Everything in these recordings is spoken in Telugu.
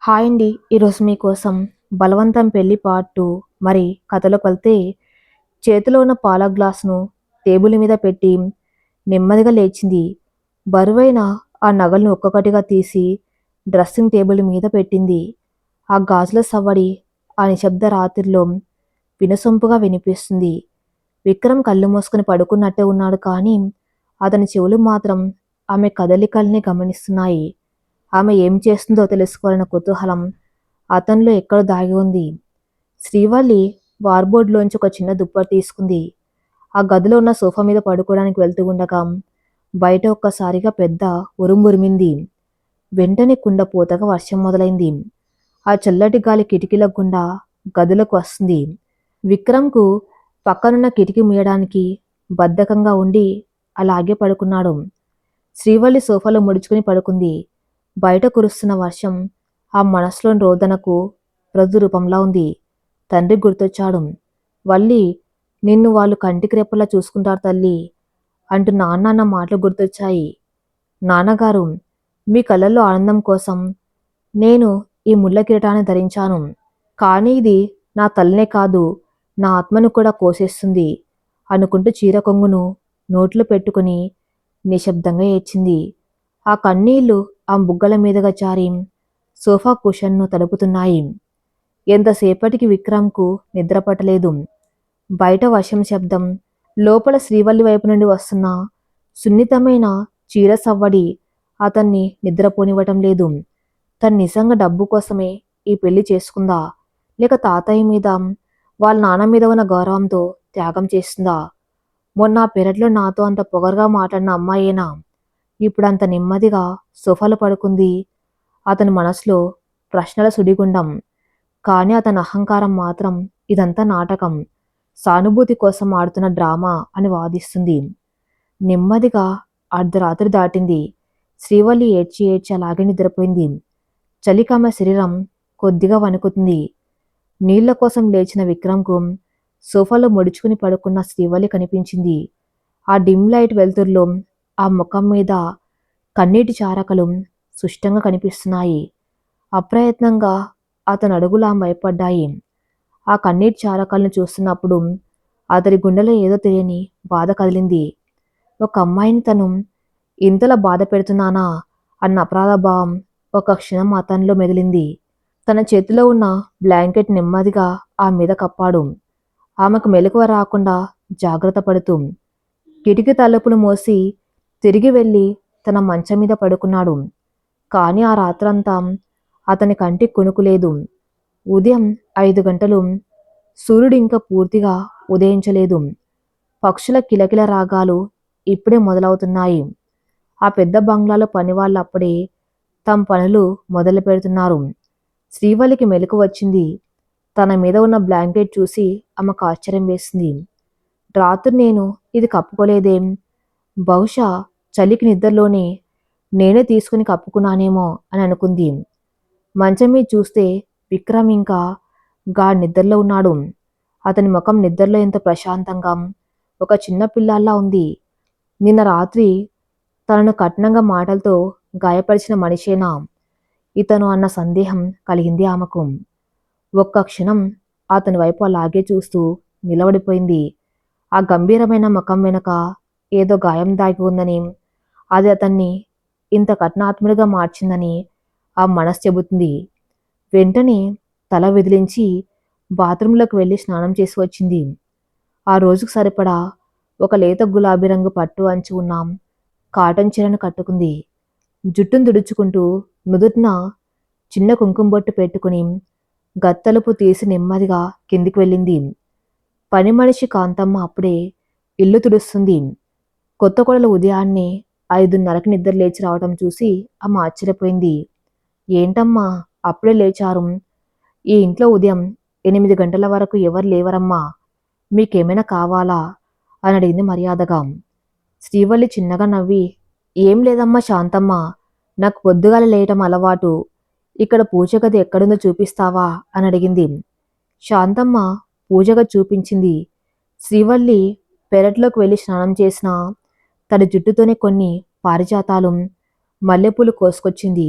హాయ్ అండి. ఈరోజు మీకోసం 'బలవంతం పెళ్లి పార్ట్ 2' మరి కథలోకి వెళ్తే చేతిలో ఉన్న పాల గ్లాసును టేబుల్ మీద పెట్టి నెమ్మదిగా లేచింది. బరువైన ఆ నగలను ఒక్కొక్కటిగా తీసి డ్రెస్సింగ్ టేబుల్ మీద పెట్టింది. ఆ గాజుల సవ్వడి ఆ నిశ్శబ్ద రాత్రిలో వినసొంపుగా వినిపిస్తుంది. విక్రమ్ కళ్ళు మూసుకుని పడుకున్నట్టే ఉన్నాడు కానీ అతని చెవులు మాత్రం ఆమె కదలికల్ని గమనిస్తున్నాయి. ఆమె ఏం చేస్తుందో తెలుసుకోవాలన్న కుతూహలం అతనిలో ఎక్కడో దాగి ఉంది. శ్రీవల్లి వార్డ్రోబ్‌లోంచి ఒక చిన్న దుప్పటి తీసుకుంది. ఆ గదిలో ఉన్న సోఫా మీద పడుకోవడానికి వెళ్తూ ఉండగా బయట ఒక్కసారిగా పెద్ద ఉరుమురిమింది. వెంటనే కుండపోతగా వర్షం మొదలైంది. ఆ చల్లటి గాలి కిటికీల గుండా గదిలోకి వస్తుంది. విక్రమ్‌కు పక్కనున్న కిటికీ మూయడానికి బద్ధకంగా ఉండి అలాగే పడుకున్నాడు. శ్రీవల్లి సోఫాలో ముడుచుకుని పడుకుంది. బయట కురుస్తున్న వర్షం ఆ మనసులోని రోదనకు ప్రతిరూపంలా ఉంది. తండ్రి గుర్తొచ్చాడు. వల్లి, నిన్ను వాళ్ళు కంటికి రెప్పలా చూసుకుంటారు తల్లీ అంటూ నాన్న అన్న మాటలు గుర్తొచ్చాయి. నాన్నగారు, మీ కళ్ళల్లో ఆనందం కోసం నేను ఈ ముళ్ళ కిరీటాన్ని ధరించాను. కానీ ఇది నా తలనే కాదు, నా ఆత్మను కూడా కోసేస్తుంది అనుకుంటూ చీర కొంగును నోట్లో పెట్టుకుని నిశ్శబ్దంగా ఏడ్చింది. ఆ కన్నీళ్లు ఆ బుగ్గల మీదుగా జారి సోఫా కుషన్ను తడుపుతున్నాయి. ఎంతసేపటికి విక్రమ్‌కు నిద్ర పట్టలేదు. బయట వర్షం శబ్దం, లోపల శ్రీవల్లి వైపు నుండి వస్తున్న సున్నితమైన చీర సవ్వడి అతన్ని నిద్రపోనివ్వటం లేదు. తను నిజంగా డబ్బు కోసమే ఈ పెళ్లి చేసుకుందా? లేక తాతయ్య మీద, వాళ్ళ నాన్న మీద ఉన్న గౌరవంతో త్యాగం చేస్తుందా? మొన్న ఆ పెరట్లో నాతో అంత పొగరుగా మాట్లాడిన అమ్మాయేనా ఇప్పుడంత నెమ్మదిగా సోఫాలో పడుకుంది? అతని మనసులో ప్రశ్నల సుడిగుండం. కానీ అతని అహంకారం మాత్రం ఇదంతా నాటకం, సానుభూతి కోసం ఆడుతున్న డ్రామా అని వాదిస్తుంది. నెమ్మదిగా అర్ధరాత్రి దాటింది. శ్రీవల్లి ఏడ్చి ఏడ్చి అలాగే నిద్రపోయింది. చలికి ఆమె శరీరం కొద్దిగా వణుకుతుంది. నీళ్ల కోసం లేచిన విక్రమ్‌కు సోఫాలో ముడుచుకుని పడుకున్న శ్రీవల్లి కనిపించింది. ఆ డిమ్ లైట్ వెలుతురులో ఆ ముఖం మీద కన్నీటి చారకలు సుష్టంగా కనిపిస్తున్నాయి. అప్రయత్నంగా అతని అడుగులు ఆమె భయపడ్డాయి. ఆ కన్నీటి చారకలను చూస్తున్నప్పుడు అతడి గుండెలో ఏదో తెలియని బాధ కదిలింది. ఒక అమ్మాయిని తను ఇంతలా బాధ పెడుతున్నానా అన్న అపరాధ భావం ఒక క్షణం అతనిలో మెదిలింది. తన చేతిలో ఉన్న బ్లాంకెట్ నెమ్మదిగా ఆమె మీద కప్పాడు. ఆమెకు మెలకువ రాకుండా జాగ్రత్త పడుతూ కిటికీ తలుపులు మూసి తిరిగి వెళ్ళి తన మంచం మీద పడుకున్నాడు. కానీ ఆ రాత్రంతా అతని కంటికి కునుకు లేదు. ఉదయం 5 గంటలు. సూర్యుడు ఇంకా పూర్తిగా ఉదయించలేదు. పక్షుల కిలకిల రాగాలు ఇప్పుడే మొదలవుతున్నాయి. ఆ పెద్ద బంగ్లాలో పనివాళ్ళు అప్పుడే తమ పనులు మొదలు పెడుతున్నారు. శ్రీవల్లికి మెలకు వచ్చింది. తన మీద ఉన్న బ్లాంకెట్ చూసి ఆమెకు ఆశ్చర్యం వేసింది. రాత్రి నేను ఇది కప్పుకోలేదేం? బహుశా చలికి నిద్రలోనే నేనే తీసుకుని కప్పుకున్నానేమో అని అనుకుంది. మంచం మీద చూస్తే విక్రమ్ ఇంకా గాఢ నిద్రలో ఉన్నాడు. అతని ముఖం నిద్రలో ఎంత ప్రశాంతంగా, ఒక చిన్న పిల్లాడిలా ఉంది. నిన్న రాత్రి తనను కఠినంగా మాటలతో గాయపరిచిన మనిషేనా ఇతను అన్న సందేహం కలిగింది ఆమెకు. ఒక్క క్షణం అతని వైపు అలాగే చూస్తూ నిలబడిపోయింది. ఆ గంభీరమైన ముఖం వెనుక ఏదో గాయం దాగి ఉందని, అది అతన్ని ఇంత కఠినాత్ముడిగా మార్చిందని ఆ మనసు చెబుతుంది. వెంటనే తల విదిలించి బాత్రూంలోకి వెళ్ళి స్నానం చేసి వచ్చింది. ఆ రోజుకు సరిపడా ఒక లేత గులాబీ రంగు పట్టు అంచు ఉన్న కాటన్ చీరను కట్టుకుంది. జుట్టును తుడుచుకుంటూ నుదుటిన చిన్న కుంకుమ బొట్టు పెట్టుకుని గత్తలుపు తీసి నెమ్మదిగా కిందికి వెళ్ళింది. పని మనిషి కాంతమ్మ అప్పుడే ఇల్లు తుడుస్తుంది. కొత్త కోడలు ఉదయాన్నే 5:30కి నిద్ర లేచి రావటం చూసి ఆమె ఆశ్చర్యపోయింది. ఏంటమ్మా అప్పుడే లేచారు? ఈ ఇంట్లో ఉదయం 8 గంటల వరకు ఎవరు లేవరమ్మా? మీకేమైనా కావాలా అని అడిగింది మర్యాదగా. శ్రీవల్లి చిన్నగా నవ్వి, ఏం లేదమ్మా శాంతమ్మ, నాకు పొద్దుగాల లేయటం అలవాటు. ఇక్కడ పూజగది ఎక్కడుందో చూపిస్తావా అని అడిగింది. శాంతమ్మ పూజగది చూపించింది. శ్రీవల్లి పెరట్లోకి వెళ్ళి స్నానం చేసిన తడి జుట్టుతోనే కొన్ని పారిజాతాలు, మల్లెపూలు కోసుకొచ్చింది.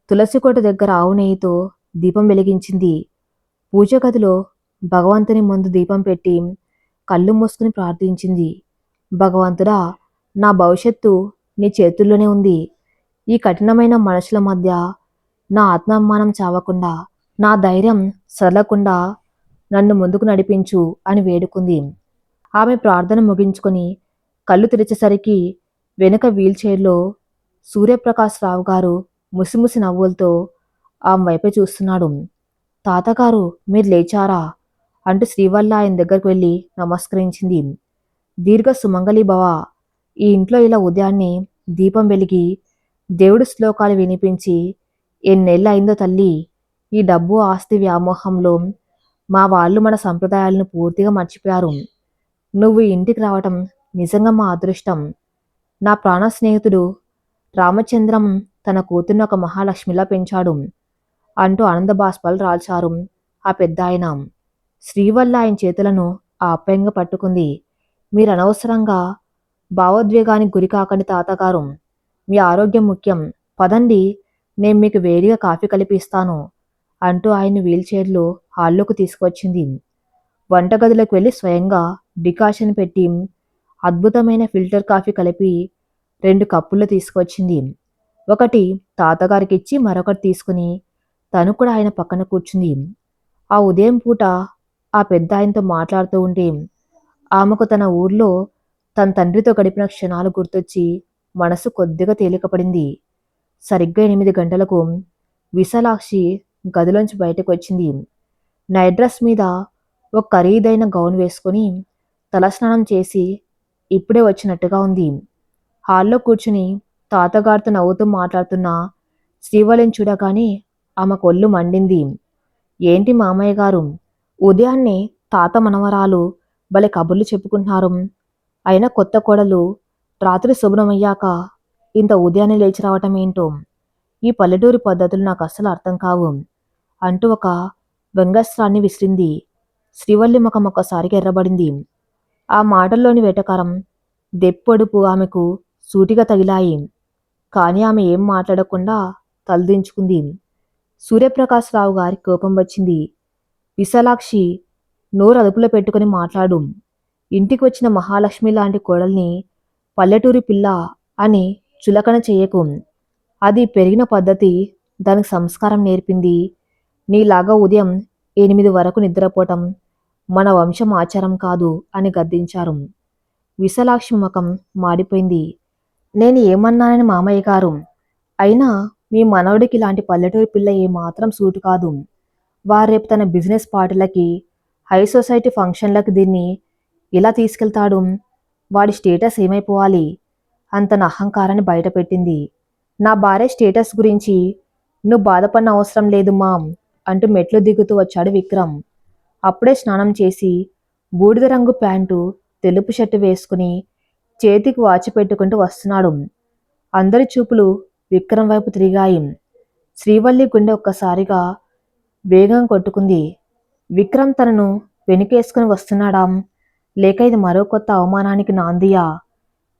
తులసి కోట దగ్గర ఆవు నెయ్యితో దీపం వెలిగించింది. పూజ గదిలో భగవంతుని ముందు దీపం పెట్టి కళ్ళు మూసుకుని ప్రార్థించింది. భగవంతుడా, నా భవిష్యత్తు నీ చేతుల్లోనే ఉంది. ఈ కఠినమైన మనుషుల మధ్య నా ఆత్మాభిమానం చావకుండా, నా ధైర్యం సడలకుండా నన్ను ముందుకు నడిపించు అని వేడుకుంది. ఆమె ప్రార్థన ముగించుకొని కళ్ళు తెరిచేసరికి వెనుక వీల్చైర్లో సూర్యప్రకాశ్రావు గారు ముసిముసి నవ్వులతో ఆమె వైపే చూస్తున్నాడు. తాతగారు, మీరు లేచారా అంటూ శ్రీవల్లి ఆయన దగ్గరకు వెళ్ళి నమస్కరించింది. దీర్ఘ సుమంగళి భవ. ఈ ఇంట్లో ఇలా ఉదయాన్నే దీపం వెలిగి దేవుడి శ్లోకాలు వినిపించి ఎన్నేళ్ళు అయిందో తల్లి. ఈ డబ్బు ఆస్తి వ్యామోహంలో మా వాళ్ళు మన సంప్రదాయాలను పూర్తిగా మర్చిపోయారు. నువ్వు ఇంటికి రావటం నిజంగా మా అదృష్టం. నా ప్రాణ స్నేహితుడు రామచంద్రం తన కూతుర్ని ఒక మహాలక్ష్మిలా పెంచాడు అంటూ ఆనంద బాష్పాలు రాల్చారు ఆ పెద్ద ఆయన. శ్రీవల్లి ఆయన చేతులను ఆప్యాయంగా పట్టుకుంది. మీరు అనవసరంగా భావోద్వేగానికి గురి కాకండి తాతగారు. మీ ఆరోగ్యం ముఖ్యం. పదండి, నేను మీకు వేడిగా కాఫీ కలిపిస్తాను అంటూ ఆయన్ని వీల్చైర్లో హాల్లోకి తీసుకువచ్చింది. వంటగదిలోకి వెళ్ళి స్వయంగా డికాషన్ పెట్టి అద్భుతమైన ఫిల్టర్ కాఫీ కలిపి 2 కప్పుల్లో తీసుకొచ్చింది. ఒకటి తాతగారికి ఇచ్చి మరొకటి తీసుకుని తను కూడా ఆయన పక్కన కూర్చుంది. ఆ ఉదయం పూట ఆ పెద్ద ఆయనతో మాట్లాడుతూ ఉంటే ఆమెకు తన ఊర్లో తన తండ్రితో గడిపిన క్షణాలు గుర్తొచ్చి మనసు కొద్దిగా తేలికపడింది. సరిగ్గా 8 గంటలకు విశాలాక్షి గదిలోంచి బయటకు వచ్చింది. నైట్ డ్రెస్ మీద ఒక ఖరీదైన గౌన్ వేసుకుని తలస్నానం చేసి ఇప్పుడే వచ్చినట్టుగా ఉంది. హాల్లో కూర్చుని తాతగారితో నవ్వుతూ మాట్లాడుతున్న శ్రీవల్లిని చూడగానే ఆమె కొల్లు మండింది. ఏంటి మామయ్య గారు, ఉదయాన్నే తాత మనవరాలు భలే కబుర్లు చెప్పుకుంటున్నారు. అయినా కొత్త కోడలు రాత్రి శుభ్రమయ్యాక ఇంత ఉదయాన్నే లేచి రావటం ఏంటో. ఈ పల్లెటూరి పద్ధతులు నాకు అస్సలు అర్థం కావు అంటూ ఒక వ్యంగ్యాస్త్రాన్ని విసిరింది. శ్రీవల్లి ముఖం ఒక్కసారిగా ఎర్రబడింది. ఆ మాటల్లోని వెటకారం, దెప్పొడుపు ఆమెకు సూటిగా తగిలాయి. కానీ ఆమె ఏం మాట్లాడకుండా తలదించుకుంది. సూర్యప్రకాశ్రావు గారి కోపం వచ్చింది. విశాలాక్షి, నోరు అదుపులో పెట్టుకుని మాట్లాడు. ఇంటికి వచ్చిన మహాలక్ష్మి లాంటి కోడల్ని పల్లెటూరి పిల్ల అని చులకన చెయ్యకు. అది పెరిగిన పద్ధతి, దానికి సంస్కారం నేర్పింది. నీలాగా ఉదయం 8 వరకు నిద్రపోవటం మన వంశం ఆచారం కాదు అని గద్దించారు. విశాలాక్షి ముఖం మాడిపోయింది. నేను ఏమన్నానని మామయ్య గారు? అయినా మీ మనవడికి ఇలాంటి పల్లెటూరి పిల్ల ఏమాత్రం సూటు కాదు. వారేపు తన బిజినెస్ పార్టీలకి, హై సొసైటీ ఫంక్షన్లకి దీన్ని ఇలా తీసుకెళ్తాడు. వాడి స్టేటస్ ఏమైపోవాలి అని తన అహంకారాన్ని బయటపెట్టింది. నా భార్య స్టేటస్ గురించి నువ్వు బాధపడిన అవసరం లేదు మామ్ అంటూ మెట్లు దిగుతూ వచ్చాడు విక్రమ్. అప్పుడే స్నానం చేసి బూడిద రంగు ప్యాంటు, తెలుపు షర్టు వేసుకుని చేతికి వాచి పెట్టుకుంటూ వస్తున్నాడు. అందరి చూపులు విక్రమ్ వైపు తిరిగాయి. శ్రీవల్లి గుండె ఒక్కసారిగా వేగం కొట్టుకుంది. విక్రమ్ తనను వెనుకేసుకుని వస్తున్నాడా, లేక ఇది మరో కొత్త అవమానానికి నాందియా?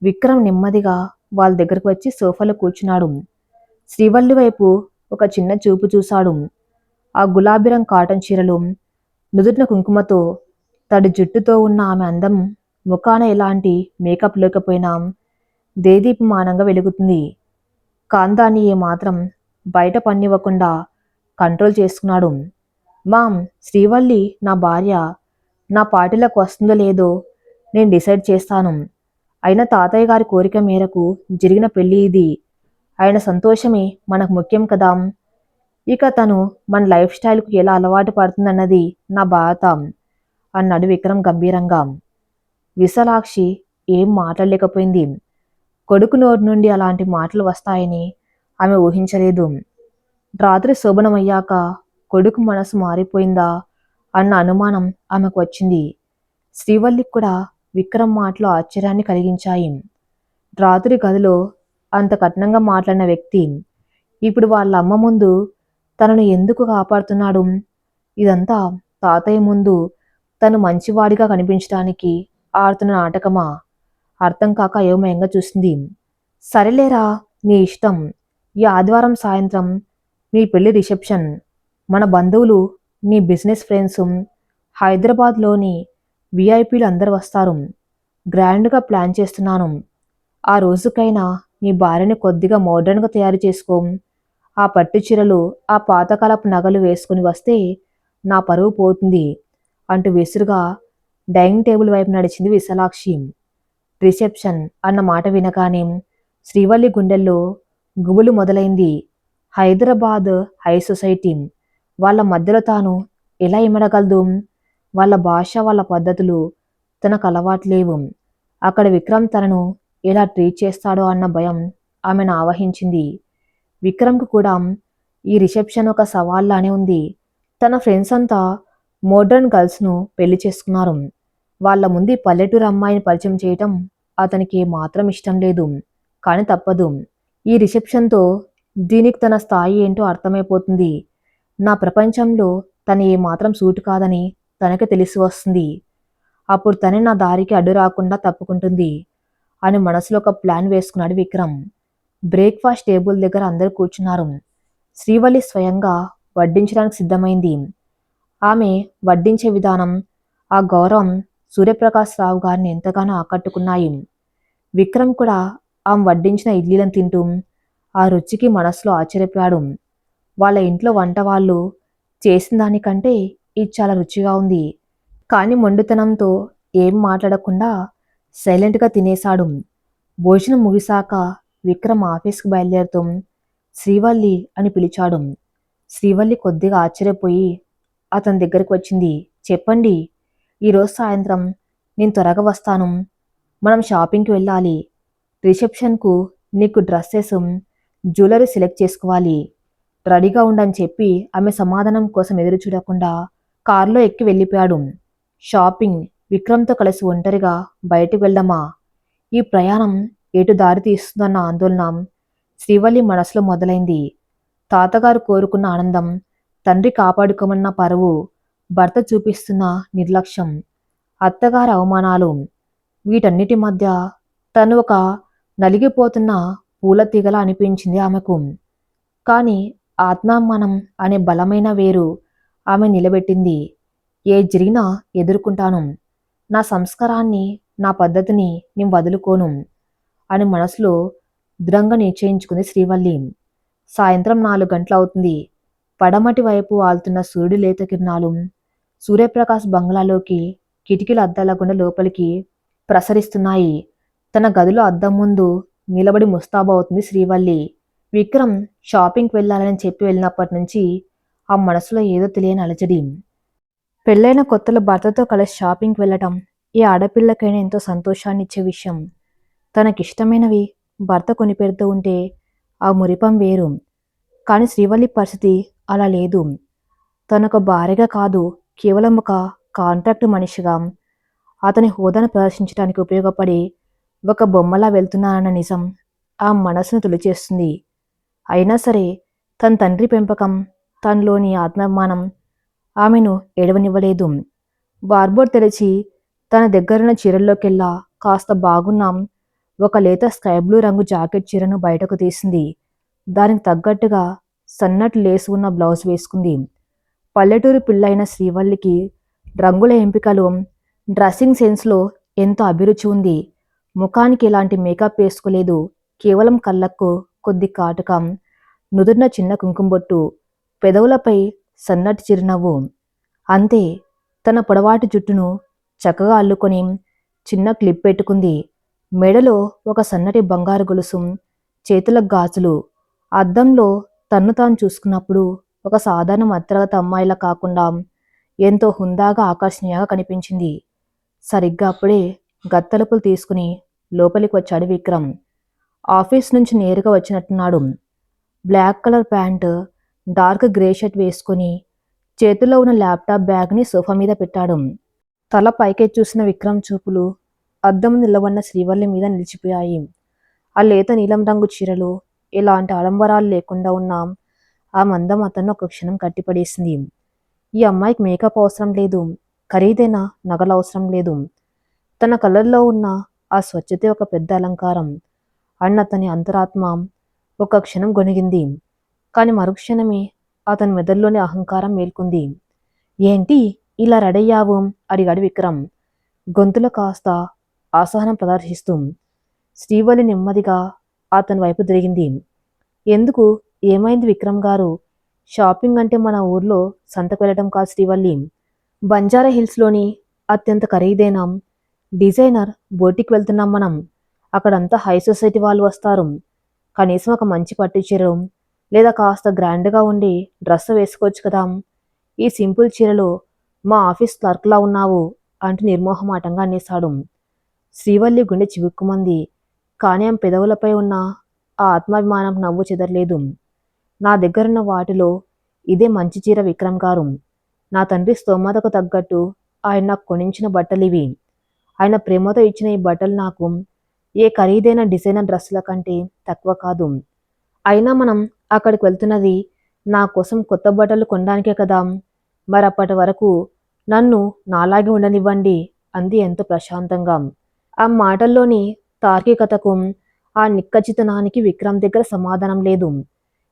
విక్రమ్ నెమ్మదిగా వాళ్ళ దగ్గరకు వచ్చి సోఫాలో కూర్చున్నాడు. శ్రీవల్లి వైపు ఒక చిన్న చూపు చూశాడు. ఆ గులాబీ రంగు కాటన్ చీరలు, నుదుటిన కుంకుమతో తడి జుట్టుతో ఉన్న ఆమె అందం ముఖాన ఎలాంటి మేకప్ లేకపోయినా దేదీప్యమానంగా వెలుగుతుంది. కాందాన్ని ఏమాత్రం బయట పన్నివ్వకుండా కంట్రోల్ చేసుకున్నాడు. మామ్, శ్రీవల్లి నా భార్య. నా పార్టీలకు వస్తుందో లేదో నేను డిసైడ్ చేస్తాను. అయినా తాతయ్య గారి కోరిక మేరకు జరిగిన పెళ్లి ఇది. ఆయన సంతోషమే మనకు ముఖ్యం కదా. ఇక తను మన లైఫ్ స్టైల్కు ఎలా అలవాటు పడుతుందన్నది నా బాధ అన్నాడు విక్రమ్ గంభీరంగా. విశాలాక్షి ఏం మాట్లాడలేకపోయింది. కొడుకు నోటి నుండి అలాంటి మాటలు వస్తాయని ఆమె ఊహించలేదు. రాత్రి శోభనమయ్యాక కొడుకు మనసు మారిపోయిందా అన్న అనుమానం ఆమెకు వచ్చింది. శ్రీవల్లికి కూడా విక్రమ్ మాటలు ఆశ్చర్యాన్ని కలిగించాయి. రాత్రి గదిలో అంత కఠినంగా మాట్లాడిన వ్యక్తి ఇప్పుడు వాళ్ళ అమ్మ ముందు తనను ఎందుకు కాపాడుతున్నాడు? ఇదంతా తాతయ్య ముందు తను మంచివాడిగా కనిపించడానికి ఆడుతున్న నాటకమా? అర్థం కాక అయోమయంగా చూసింది. సరేలేరా, నీ ఇష్టం. ఈ ఆదివారం సాయంత్రం మీ పెళ్లి రిసెప్షన్, మన బంధువులు, నీ బిజినెస్ ఫ్రెండ్స్, హైదరాబాద్లోని విఐపీలు అందరు వస్తారు. గ్రాండ్గా ప్లాన్ చేస్తున్నాను. ఆ రోజుకైనా నీ భార్యని కొద్దిగా మోడర్న్గా తయారు చేసుకో. ఆ పట్టు చీరలు, ఆ పాతకాలపు నగలు వేసుకుని వస్తే నా పరువు పోతుంది అంటూ విసురుగా డైనింగ్ టేబుల్ వైపు నడిచింది విశాలాక్షి. రిసెప్షన్ అన్న మాట వినగానే శ్రీవల్లి గుండెల్లో గుబులు మొదలైంది. హైదరాబాద్ హై సొసైటీ, వాళ్ళ మధ్యలో తాను ఎలా ఇమడగలదు? వాళ్ళ భాష, వాళ్ళ పద్ధతులు తనకు అలవాట్లేవు. అక్కడ విక్రమ్ తనను ఎలా ట్రీట్ చేస్తాడో అన్న భయం ఆమెను ఆవహించింది. విక్రమ్కు కూడా ఈ రిసెప్షన్ ఒక సవాల్లానే ఉంది. తన ఫ్రెండ్స్ అంతా మోడ్రన్ గర్ల్స్ను పెళ్లి చేసుకున్నారు. వాళ్ళ ముందు పల్లెటూరు అమ్మాయిని పరిచయం చేయటం అతనికి మాత్రం ఇష్టం లేదు. కానీ తప్పదు. ఈ రిసెప్షన్తో దీనికి తన స్థాయి ఏంటో అర్థమైపోతుంది. నా ప్రపంచంలో తను ఏమాత్రం సూటు కాదని తనకి తెలిసి వస్తుంది. అప్పుడు తనే నా దారికి అడ్డు రాకుండా తప్పుకుంటుంది అని మనసులో ఒక ప్లాన్ వేసుకున్నాడు విక్రమ్. బ్రేక్ఫాస్ట్ టేబుల్ దగ్గర అందరూ కూర్చున్నారు. శ్రీవల్లి స్వయంగా వడ్డించడానికి సిద్ధమైంది. ఆమె వడ్డించే విధానం, ఆ గౌరవం సూర్యప్రకాశ్ రావు గారిని ఎంతగానో ఆకట్టుకున్నాయి. విక్రమ్ కూడా ఆమె వడ్డించిన ఇడ్లీలను తింటూ ఆ రుచికి మనసులో ఆశ్చర్యపోయాడు. వాళ్ళ ఇంట్లో వంట వాళ్ళు చేసిన దానికంటే ఇది చాలా రుచిగా ఉంది. కానీ మొండితనంతో ఏం మాట్లాడకుండా సైలెంట్గా తినేశాడు. భోజనం ముగిశాక విక్రమ్ ఆఫీస్కి బయలుదేరుతూ శ్రీవల్లి అని పిలిచాడు. శ్రీవల్లి కొద్దిగా ఆశ్చర్యపోయి అతని దగ్గరికి వచ్చింది. చెప్పండి, ఈరోజు సాయంత్రం నేను త్వరగా వస్తాను. మనం షాపింగ్కి వెళ్ళాలి. రిసెప్షన్కు నీకు డ్రెస్సెస్, జ్యువెలరీ సెలెక్ట్ చేసుకోవాలి. రెడీగా ఉండని చెప్పి ఆమె సమాధానం కోసం ఎదురు చూడకుండా కారులో ఎక్కి వెళ్ళిపోయాడు. షాపింగ్, విక్రమ్తో కలిసి ఒంటరిగా బయటకు వెళ్దామా? ఈ ప్రయాణం ఎటు దారి తీస్తుందన్న ఆందోళన శ్రీవల్లి మనసులో మొదలైంది. తాతగారు కోరుకున్న ఆనందం, తండ్రి కాపాడుకోమన్న పరువు, భర్త చూపిస్తున్న నిర్లక్ష్యం, అత్తగారి అవమానాలు, వీటన్నిటి మధ్య తను ఒక నలిగిపోతున్న పూల తీగలా అనిపించింది ఆమెకు. కానీ ఆత్మాభిమానం అనే బలమైన వేరు ఆమె నిలబెట్టింది. ఏ జరిగినా ఎదుర్కొంటాను. నా సంస్కారాన్ని, నా పద్ధతిని నేను వదులుకోను అని మనసులో దృఢంగా నిశ్చయించుకుంది శ్రీవల్లి. సాయంత్రం 4 గంటలవుతుంది. పడమటి వైపు వాలుతున్న సూర్యుడి లేత కిరణాలు సూర్యప్రకాశ్ బంగ్లాలోకి కిటికీల అద్దాల గుండా లోపలికి ప్రసరిస్తున్నాయి. తన గదిలో అద్దం ముందు నిలబడి ముస్తాబవుతుంది శ్రీవల్లి. విక్రమ్ షాపింగ్కి వెళ్ళాలని చెప్పి వెళ్ళినప్పటి నుంచి ఆ మనసులో ఏదో తెలియని అలజడి. పెళ్ళైన కొత్తలో భర్తతో కలిసి షాపింగ్కి వెళ్ళటం ఏ ఆడపిల్లకైనా ఎంతో సంతోషాన్ని ఇచ్చే విషయం. తనకిష్టమైనవి భర్త కొనిపెడుతూ ఉంటే ఆ మురిపం వేరు. కానీ శ్రీవల్లి పరిస్థితి అలా లేదు. తనొక భార్యగా కాదు, కేవలం ఒక కాంట్రాక్ట్ మనిషిగా, అతని హోదాను ప్రదర్శించడానికి ఉపయోగపడే ఒక బొమ్మలా వెళ్తున్నానన్న నిజం ఆ మనసును తొలిచేస్తుంది. అయినా సరే తన తండ్రి పెంపకం, తనలోని ఆత్మాభిమానం ఆమెను ఏడవనివ్వలేదు. వార్బోర్డ్ తెరిచి తన దగ్గరున్న చీరల్లోకెల్లా కాస్త బాగున్నాం ఒక లేత స్కై బ్లూ రంగు జాకెట్ చీరను బయటకు తీసింది. దానికి తగ్గట్టుగా సన్నటి లేసు ఉన్న బ్లౌజ్ వేసుకుంది. పల్లెటూరు పిల్లైన శ్రీవల్లికి రంగుల ఎంపికలు, డ్రెస్సింగ్ సెన్స్లో ఎంతో అభిరుచి ఉంది. ముఖానికి ఎలాంటి మేకప్ వేసుకోలేదు. కేవలం కళ్ళకు కొద్ది కాటుకం, నుదుర్న చిన్న కుంకుమబొట్టు, పెదవులపై సన్నటి చిరునవ్వు. అంతే. తన పొడవాటి జుట్టును చక్కగా అల్లుకొని చిన్న క్లిప్ పెట్టుకుంది. మెడలో ఒక సన్నటి బంగారు గొలుసు, చేతులకు గాజులు. అద్దంలో తన్ను తాను చూసుకున్నప్పుడు ఒక సాధారణ మధ్యతరగతి అమ్మాయిలా కాకుండా ఎంతో హుందాగా, ఆకర్షణీయంగా కనిపించింది. సరిగ్గా అప్పుడే గత్తలుపులు తీసుకుని లోపలికి వచ్చాడు విక్రమ్. ఆఫీస్ నుంచి నేరుగా వచ్చినట్టున్నాడు. Black colour pant, dark grey shirt వేసుకొని చేతిలో ఉన్న ల్యాప్టాప్ బ్యాగ్ని సోఫా మీద పెట్టాడు. తల పైకెత్తి చూసిన విక్రమ్ చూపులు అద్దం నిలబడిన శ్రీవల్లి మీద నిలిచిపోయాయి. ఆ లేత నీలం రంగు చీరలో ఎలాంటి ఆడంబరాలు లేకుండా ఉన్న ఆ మందం అతన్ని ఒక క్షణం కట్టిపడేసింది. ఈ అమ్మాయికి మేకప్ అవసరం లేదు, ఖరీదైన నగలు అవసరం లేదు. తన కళ్ళల్లో ఉన్న ఆ స్వచ్ఛతే ఒక పెద్ద అలంకారం అన్న అతని అంతరాత్మ ఒక క్షణం గొనిగింది. కాని మరుక్షణమే అతని మెదడులోని అహంకారం మేల్కొంది. ఏంటి ఇలా రెడయ్యావు? అడిగాడు విక్రమ్ గొంతులో కాస్త అసహనం ప్రదర్శిస్తూ. శ్రీవల్లి నెమ్మదిగా అతని వైపు తిరిగింది. ఎందుకు? ఏమైంది విక్రమ్ గారు? షాపింగ్ అంటే మన ఊర్లో సంతకు వెళ్ళటం కాదు శ్రీవల్లి. బంజారా హిల్స్లోని అత్యంత ఖరీదైన డిజైనర్ బోటికి వెళ్తున్నాం మనం. అక్కడంతా హై సొసైటీ వాళ్ళు వస్తారు. కనీసం ఒక మంచి పట్టు చీర లేదా కాస్త గ్రాండ్గా ఉండి డ్రెస్ వేసుకోవచ్చు కదా. ఈ సింపుల్ చీరలో మా ఆఫీస్ క్లర్క్లా ఉన్నావు అంటూ నిర్మోహమాటంగా అనేశాడు. శ్రీవల్లి గుండె చివుక్కుమంది. కానీ ఆమె పెదవులపై ఉన్న ఆ ఆత్మాభిమానం నవ్వు చెదరలేదు. నా దగ్గరున్న వాటిలో ఇదే మంచి చీర విక్రమ్ గారు. నా తండ్రి స్తోమతకు తగ్గట్టు ఆయన నాకు కొనించిన బట్టలివి. ఆయన ప్రేమతో ఇచ్చిన ఈ బట్టలు నాకు ఏ ఖరీదైన డిజైనర్ డ్రెస్సుల కంటే తక్కువ కాదు. అయినా మనం అక్కడికి వెళ్తున్నది నా కోసం కొత్త బట్టలు కొనడానికే కదా. మరప్పటి వరకు నన్ను నాలాగే ఉండనివ్వండి అంది ఎంతో ప్రశాంతంగా. ఆ మాటల్లోని తార్కికతకు, ఆ నిక్కచ్చితనానికి విక్రమ్ దగ్గర సమాధానం లేదు.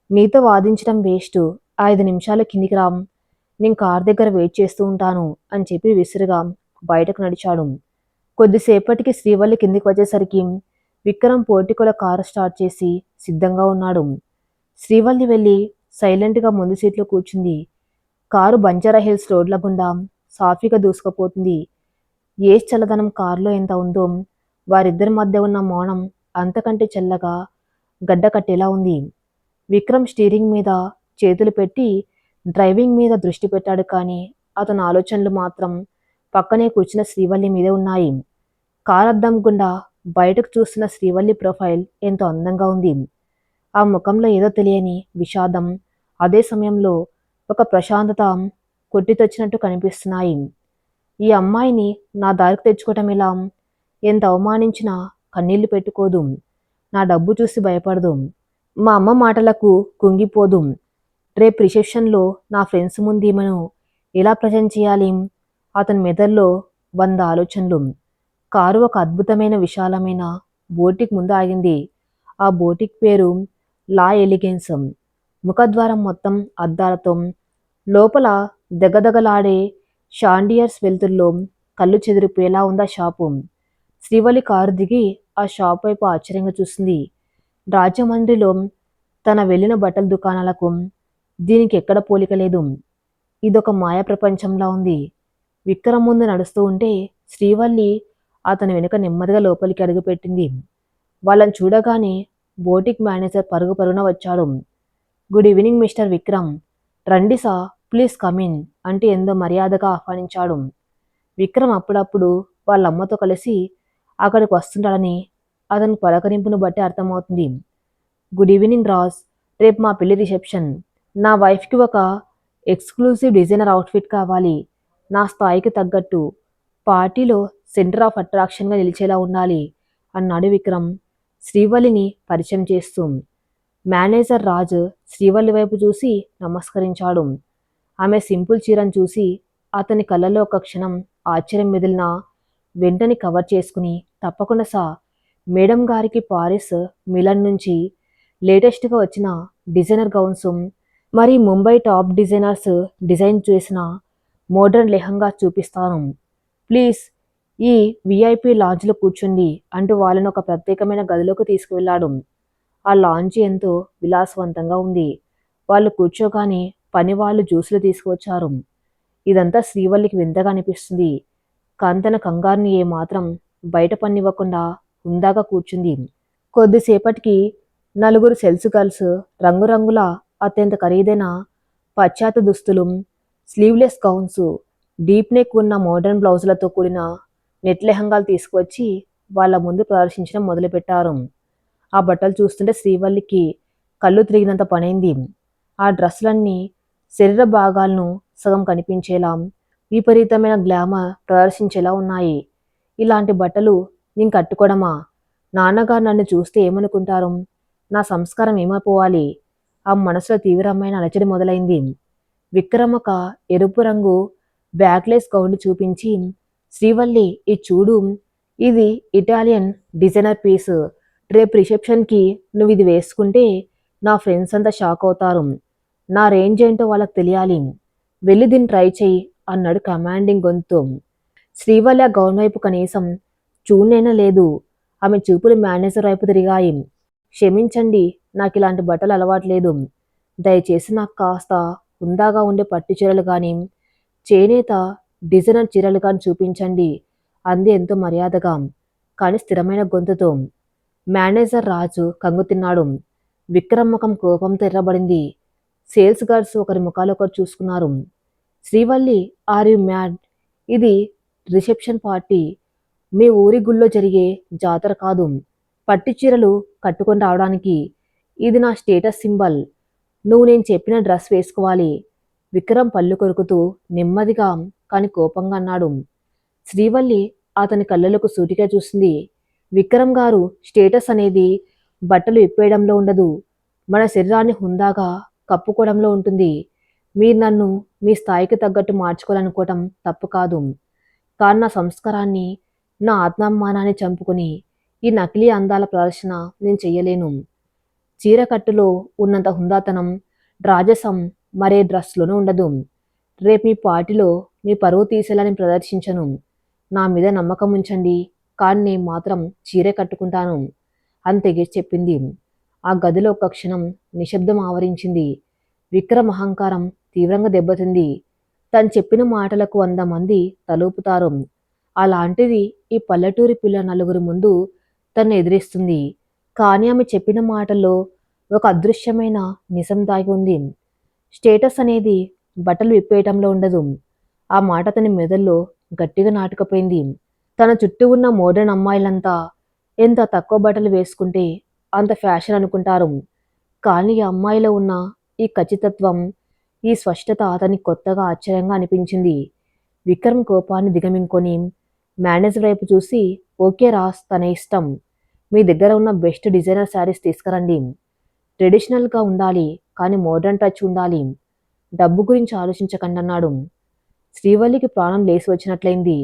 నీతో వాదించడం వేస్ట్. 5 నిమిషాలు కిందికి రా, నేను కార్ దగ్గర వెయిట్ చేస్తూ ఉంటాను అని చెప్పి విసురుగా బయటకు నడిచాడు. కొద్దిసేపటికి శ్రీవల్లి కిందికి వచ్చేసరికి విక్రమ్ పోర్టికోలో కారు స్టార్ట్ చేసి సిద్ధంగా ఉన్నాడు. శ్రీవల్లి వెళ్ళి సైలెంట్గా ముందు సీట్లో కూర్చుంది. కారు బంజారా హిల్స్ రోడ్ల గుండా సాఫీగా దూసుకుపోతుంది. ఏ చల్లదనం కారులో ఎంత ఉందో వారిద్దరి మధ్య ఉన్న మౌనం అంతకంటే చల్లగా గడ్డ కట్టేలా ఉంది. విక్రమ్ స్టీరింగ్ మీద చేతులు పెట్టి డ్రైవింగ్ మీద దృష్టి పెట్టాడు. కానీ అతని ఆలోచనలు మాత్రం పక్కనే కూర్చున్న శ్రీవల్లి మీదే ఉన్నాయి. కారద్దం గుండా బయటకు చూస్తున్న శ్రీవల్లి ప్రొఫైల్ ఎంతో అందంగా ఉంది. ఆ ముఖంలో ఏదో తెలియని విషాదం, అదే సమయంలో ఒక ప్రశాంతత కొట్టితొచ్చినట్టు కనిపిస్తున్నాయి. ఈ అమ్మాయిని నా దారికి తెచ్చుకోవటం ఎలా? ఎంత అవమానించినా కన్నీళ్లు పెట్టుకోదు. నా డబ్బు చూసి భయపడదు. మా అమ్మ మాటలకు కుంగిపోదు. రేపు రిసెప్షన్లో నా ఫ్రెండ్స్ ముందు ఈమెను ఎలా ప్రజెంట్ చేయాలి? అతని మెదడులో 100 ఆలోచనలు. కారు ఒక అద్భుతమైన విశాలమైన బోటిక్ ముందు ఆగింది. ఆ బోటిక్ పేరు లా ఎలిగెన్స్. ముఖద్వారం మొత్తం అద్దాలతో, లోపల దగదగలాడే షాండియర్స్ వెలుతురులో కళ్ళు చెదిరిపోయేలా ఉంది ఆ షాపు. శ్రీవల్లి కారు దిగి ఆ షాప్ వైపు ఆశ్చర్యంగా చూసింది. రాజమండ్రిలో తన వెళ్ళిన బట్టల దుకాణాలకు దీనికి ఎక్కడ పోలిక లేదు. ఇదొక మాయా ప్రపంచంలా ఉంది. విక్రమ్ ముందు నడుస్తూ ఉంటే శ్రీవల్లి అతని వెనుక నెమ్మదిగా లోపలికి అడుగుపెట్టింది. వాళ్ళని చూడగానే బోటిక్ మేనేజర్ పరుగు పరుగున వచ్చాడు. Good evening mister Vikram. రండి సా, ప్లీజ్ కమిన్ అంటూ ఎంతో మర్యాదగా ఆహ్వానించాడు. విక్రమ్ అప్పుడప్పుడు వాళ్ళ అమ్మతో కలిసి అక్కడికి వస్తుంటాడని అతని పలకరింపును బట్టి అర్థమవుతుంది. Good evening Raj. రేపు మా పెళ్లి రిసెప్షన్. నా వైఫ్కి ఒక ఎక్స్క్లూజివ్ డిజైనర్ అవుట్ఫిట్ కావాలి. నా స్థాయికి తగ్గట్టు పార్టీలో సెంటర్ ఆఫ్ అట్రాక్షన్గా నిలిచేలా ఉండాలి అన్నాడు విక్రమ్ శ్రీవల్లిని పరిచయం చేస్తూ. మేనేజర్ రాజ్ శ్రీవల్లి వైపు చూసి నమస్కరించాడు. ఆమె సింపుల్ చీరను చూసి అతని కళ్ళలో ఒక క్షణం ఆశ్చర్యం మెదిలినా వెంటనే కవర్ చేసుకుని, తప్పకుండా సా, మేడం గారికి పారిస్, మిలన్ నుంచి లేటెస్ట్గా వచ్చిన డిజైనర్ గౌన్స్, మరి ముంబై టాప్ డిజైనర్స్ డిజైన్ చేసిన మోడ్రన్ లెహంగా చూపిస్తాను. ప్లీజ్ ఈ విఐపి లాంజ్లో కూర్చుండి అంటూ వాళ్ళను ఒక ప్రత్యేకమైన గదిలోకి తీసుకువెళ్ళాడు. ఆ లాంజ్ ఎంతో విలాసవంతంగా ఉంది. వాళ్ళు కూర్చోగానే పని వాళ్ళు జ్యూసులు తీసుకువచ్చారు. ఇదంతా శ్రీవల్లికి వింతగా అనిపిస్తుంది. కాంతన కంగారుని ఏమాత్రం బయట పన్నివ్వకుండా హుందాగా కూర్చుంది. కొద్దిసేపటికి నలుగురు సెల్స్ గర్ల్స్ రంగురంగుల అత్యంత ఖరీదైన పాశ్చాత్య దుస్తులు, స్లీవ్లెస్ గౌన్స్, డీప్ నెక్ ఉన్న మోడర్న్ బ్లౌజులతో కూడిన నెట్ లెహంగాలు తీసుకువచ్చి వాళ్ళ ముందు ప్రదర్శించడం మొదలుపెట్టారు. ఆ బట్టలు చూస్తుంటే శ్రీవల్లికి కళ్ళు తిరిగినంత పనైంది. ఆ డ్రెస్సులన్నీ శరీర భాగాలను సగం కనిపించేలా, విపరీతమైన గ్లామర్ ప్రదర్శించేలా ఉన్నాయి. ఇలాంటి బట్టలు నేను కట్టుకోవడమా? నాన్నగారు నన్ను చూస్తే ఏమనుకుంటారు? నా సంస్కారం ఏమైపోవాలి? ఆ మనసులో తీవ్రమైన అలచడి మొదలైంది. విక్రమ్ ఒక ఎరుపు రంగు బ్యాక్లెస్ గౌన్ చూపించి, శ్రీవల్లి ఈ చూడు, ఇది ఇటాలియన్ డిజైనర్ పీస్. రేపు రిసెప్షన్కి నువ్వు ఇది వేసుకుంటే నా ఫ్రెండ్స్ అంతా షాక్ అవుతారు. నా రేంజ్ ఏంటో వాళ్ళకి తెలియాలి. వెళ్ళి దీన్ని ట్రై చెయ్యి అన్నాడు కమాండింగ్ గొంతు. శ్రీవల్లి ఆ గౌన్ వైపు కనీసం చూడనైనా లేదు. ఆమె చూపులు మేనేజర్ వైపు తిరిగాయి. క్షమించండి, నాకు ఇలాంటి బట్టలు అలవాట్లేదు. దయచేసి నాకు కాస్త హుందాగా ఉండే పట్టు చీరలు కానీ చేనేత డిజైనర్ చీరలు కానీ చూపించండి అంది ఎంతో మర్యాదగా, కానీ స్థిరమైన గొంతుతో. మేనేజర్ రాజు కంగుతిన్నాడు. విక్రమ్ ముఖం కోపంతో ఎర్రబడింది. సేల్స్ గర్ల్స్ ఒకరి ముఖాలు ఒకరు చూసుకున్నారు. Srivalli, are you mad? ఇది రిసెప్షన్ పార్టీ, మీ ఊరి గుళ్ళో జరిగే జాతర కాదు. పట్టు చీరలు కట్టుకొని రావడానికి ఇది నా స్టేటస్ సింబల్. నువ్వు నేను చెప్పిన డ్రెస్ వేసుకోవాలి. విక్రమ్ పళ్ళు కొరుకుతూ నెమ్మదిగా కాని కోపంగా అన్నాడు. శ్రీవల్లి అతని కళ్ళలకు సూటిగా చూసింది. విక్రమ్ గారు, స్టేటస్ అనేది బట్టలు ఇప్పేయడంలో ఉండదు, మన శరీరాన్ని హుందాగా కప్పుకోవడంలో ఉంటుంది. మీరు నన్ను మీ స్థాయికి తగ్గట్టు మార్చుకోవాలనుకోవటం తప్పు కాదు, కానీ నా సంస్కారాన్ని, నా ఆత్మాభిమానాన్ని చంపుకుని ఈ నకిలీ అందాల ప్రదర్శన నేను చెయ్యలేను. చీరకట్టులో ఉన్నంత హుందాతనం, రాజసం మరే డ్రెస్లోనూ ఉండదు. రేపు మీ పార్టీలో మీ పరువు తీసేలాని ప్రదర్శించను. నా మీద నమ్మకం ఉంచండి, కానీ నేను మాత్రం చీరే కట్టుకుంటాను అని తెగేసి చెప్పింది. ఆ గదిలో ఒక క్షణం నిశ్శబ్దం ఆవరించింది. విక్రమ్ అహంకారం తీవ్రంగా దెబ్బతింది. తను చెప్పిన మాటలకు 100 మంది తలూపుతారు. అలాంటిది ఈ పల్లెటూరి పిల్ల నలుగురి ముందు తను ఎదిరిస్తుంది. కానీ ఆమె చెప్పిన మాటల్లో ఒక అదృశ్యమైన నిజం దాగి ఉంది. స్టేటస్ అనేది బట్టలు విప్పేయటంలో ఉండదు. ఆ మాట తన మెదల్లో గట్టిగా నాటుకుపోయింది. తన చుట్టూ ఉన్న మోడర్న్ అమ్మాయిలంతా ఎంత తక్కువ బట్టలు వేసుకుంటే అంత ఫ్యాషన్ అనుకుంటారు. కానీ ఈ అమ్మాయిలో ఉన్న ఈ ఖచ్చితత్వం, ఈ స్పష్టత అతనికి కొత్తగా ఆశ్చర్యంగా అనిపించింది. విక్రమ్ కోపాన్ని దిగమింగుకొని మేనేజర్ వైపు చూసి, ఓకే రాస్, తన ఇష్టం. మీ దగ్గర ఉన్న బెస్ట్ డిజైనర్ శారీస్ తీసుకురండి. ట్రెడిషనల్గా ఉండాలి, కానీ మోడర్న్ టచ్ ఉండాలి. డబ్బు గురించి ఆలోచించకండి అన్నాడు. శ్రీవల్లికి ప్రాణం లేసి వచ్చినట్లయింది.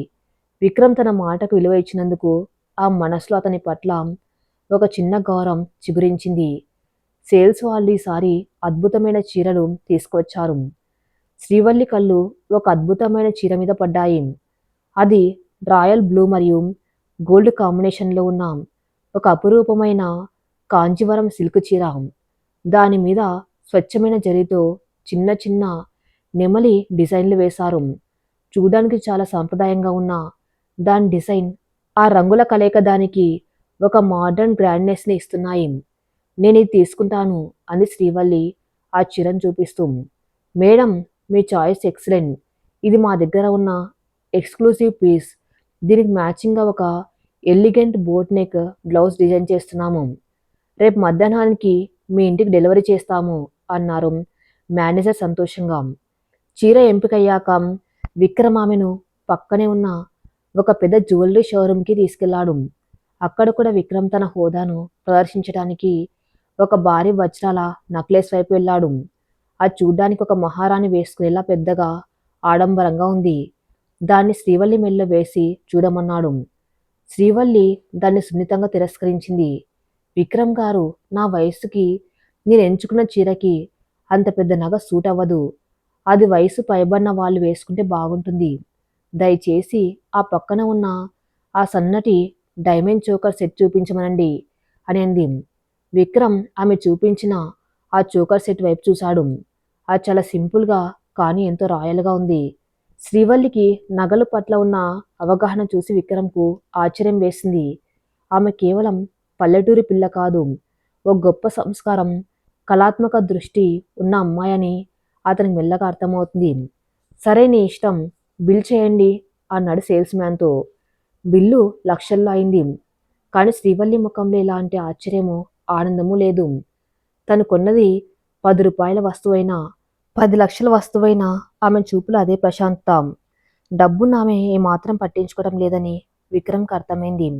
విక్రమ్ తన మాటకు విలువ ఇచ్చినందుకు ఆ మనసులో అతని పట్ల ఒక చిన్న గౌరవం చిగురించింది. సేల్స్ వాళ్ళు ఈసారి అద్భుతమైన చీరలు తీసుకువచ్చారు. శ్రీవల్లి కళ్ళు ఒక అద్భుతమైన చీర మీద పడ్డాయి. అది రాయల్ బ్లూ మరియు గోల్డ్ కాంబినేషన్లో ఉన్న ఒక అపురూపమైన కాంజీవరం సిల్క్ చీర. దాని మీద స్వచ్ఛమైన జరీతో చిన్న చిన్న నెమలి డిజైన్లు వేశారు. చూడడానికి చాలా సాంప్రదాయంగా ఉన్న దాని డిజైన్, ఆ రంగుల కలయిక దానికి ఒక మోడర్న్ గ్రాండ్నెస్ని ఇస్తున్నాయి. నేను ఇది తీసుకుంటాను అంది శ్రీవల్లి ఆ చీరను చూపిస్తూ. మేడం, మీ చాయిస్ ఎక్సలెంట్. ఇది మా దగ్గర ఉన్న ఎక్స్క్లూసివ్ పీస్. దీనికి మ్యాచింగ్గా ఒక elegant boat neck blouse design చేస్తున్నాము. రేపు మధ్యాహ్నానికి మీ ఇంటికి డెలివరీ చేస్తాము అన్నారు మేనేజర్ సంతోషంగా. చీర ఎంపికయ్యాక విక్రమ్ ఆమెను పక్కనే ఉన్న ఒక పెద్ద జ్యువెలరీ షోరూమ్కి తీసుకెళ్లాడు. అక్కడ కూడా విక్రమ్ తన హోదాను ప్రదర్శించడానికి ఒక భారీ వజ్రాల నక్లెస్ వైపు వెళ్ళాడు. అది చూడ్డానికి ఒక మహారాణి వేసుకునేలా పెద్దగా ఆడంబరంగా ఉంది. దాన్ని శ్రీవల్లి మెల్లో వేసి చూడమన్నాడు. శ్రీవల్లి దాన్ని సున్నితంగా తిరస్కరించింది. విక్రమ్ గారు, నా వయస్సుకి, నేను ఎంచుకున్న చీరకి అంత పెద్ద నగ సూట్ అవ్వదు. అది వయసు పైబడిన వాళ్ళు వేసుకుంటే బాగుంటుంది. దయచేసి ఆ పక్కన ఉన్న ఆ సన్నటి డైమండ్ చోకర్ సెట్ చూపించమనండి అని అంది. విక్రమ్ ఆమె చూపించిన ఆ చోకర్ సెట్ వైపు చూశాడు. అది చాలా సింపుల్గా కానీ ఎంతో రాయల్గా ఉంది. శ్రీవల్లికి నగల పట్ల ఉన్న అవగాహన చూసి విక్రమ్కు ఆశ్చర్యం వేసింది. ఆమె కేవలం పల్లెటూరి పిల్ల కాదు, ఒక గొప్ప సంస్కారం, కళాత్మక దృష్టి ఉన్న అమ్మాయని అతనికి మెల్లగా అర్థమవుతుంది. సరే, నీ ఇష్టం, బిల్ చేయండి అన్నాడు సేల్స్ మ్యాన్తో. బిల్లు లక్షల్లో అయింది. కానీ శ్రీవల్లి ముఖంలో ఎలాంటి ఆశ్చర్యమో ఆనందమూ లేదు. తను కొన్నది 10 రూపాయల వస్తువైనా, 10 లక్షల వస్తువైనా ఆమె చూపులో అదే ప్రశాంతత. డబ్బును ఆమె ఏమాత్రం పట్టించుకోవడం లేదని విక్రమ్కి అర్థమైంది.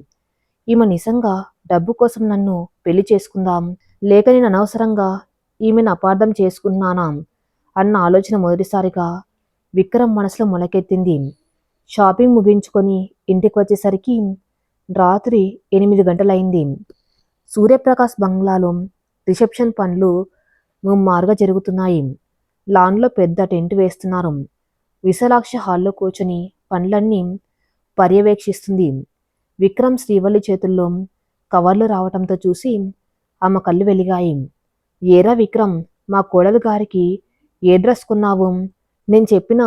ఈమె నిజంగా డబ్బు కోసం నన్ను పెళ్లి చేసుకుందాం, లేక నేను అనవసరంగా ఈమెను అపార్థం చేసుకున్నానా అన్న ఆలోచన మొదటిసారిగా విక్రమ్ మనసులో మొలకెత్తింది. షాపింగ్ ముగించుకొని ఇంటికి వచ్చేసరికి రాత్రి 8 గంటలైంది. సూర్యప్రకాష్ బంగ్లాలో రిసెప్షన్ పనులు ముమ్మారుగా జరుగుతున్నాయి. లాన్లో పెద్ద టెంట్ వేస్తున్నారు. విశాలాక్షి హాల్లో కూర్చొని పనులన్నీ పర్యవేక్షిస్తుంది. విక్రమ్ శ్రీవల్లి చేతుల్లో కవర్లు రావటంతో చూసి ఆమె కళ్ళు వెలిగాయి. ఏరా విక్రమ్, మా కోడలు గారికి ఏ డ్రెస్ కొన్నావు? నేను చెప్పిన